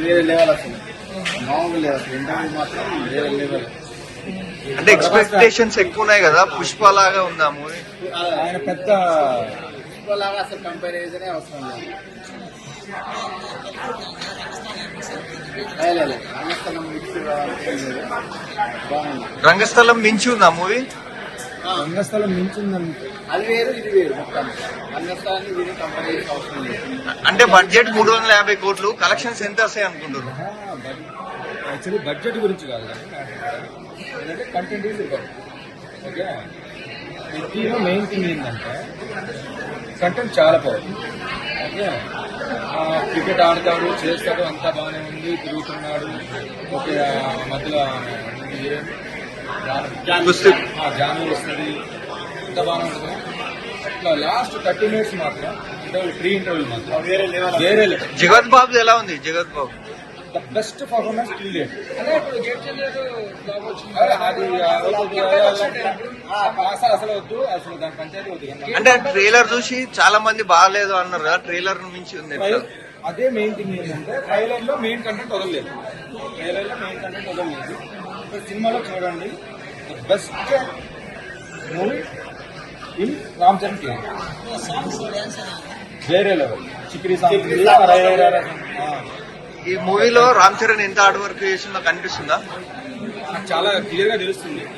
వేరే లెవెల్ అసలు మామూలు లేదు అసలు ఇంటర్వ్యూ మాత్రం వేరే లెవెల్. అంటే ఎక్స్పెక్టేషన్స్ ఎక్కువ ఉన్నాయి కదా, పుష్ప లాగా ఉంది ఆ మూవీ. ఆయన పెద్ద పుష్పలాగా అసలు కంపారిజనే అవసరం లేదు. రంగస్థలం మిక్స్ బాగుంది. రంగస్థలం మించి ఉంది ఆ మూవీ. రంగస్థలం మించిందంటే అది వేరు ఇది వేరు. మొత్తం రంగస్థలాన్ని వీరు కంపారిజన్ అవసరం లేదు. అంటే బడ్జెట్ 350 కోట్లు, కలెక్షన్స్ ఎంత వస్తాయి అనుకుంటున్నారు? యాక్చువల్లీ బడ్జెట్ గురించి కాదు ఏంటంటే కంటెంట్ ఈజ్ ఓకే. దీనిలో మెయిన్ థింగ్ ఏంటంటే కంటెంట్ చాలా బాగుంది. ఓకే, క్రికెట్ ఆడతాడు, చేస్తాడు, అంతా బాగానే ఉంది, తిరుగుతున్నాడు. ఓకే, మధ్యలో జాను వస్తుంది, అంత బాగానే ఉంటుంది. అట్లా లాస్ట్ 30 minutes మాత్రం ప్రీ ఇంటర్వ్యూ మాత్రం వేరే లెవెల్. జగత్ బాబు ఎలా ఉంది? Jagat Babu the best performance till date. అసలు వద్దు, అసలు దాని పంచాయతీ వద్దు. అంటే ట్రైలర్ చూసి చాలా మంది బాగాలేదు అన్నారు కదా, ట్రైలర్ మించి ఉంది. అదే మెయిన్ థింగ్ ఏంటంటే ట్రైలర్ లో మెయిన్ కంటెంట్ వదలలేదు. సినిమాలో చూడండి, the best movie in Ram Charan కి వేరే లెవెల్. చిక్రీ ఈ మూవీలో రామ్ చరణ్ ఎంత హార్డ్ వర్క్ చేసిందో కనిపిస్తుందా? నాకు చాలా క్లియర్ గా తెలుస్తుంది.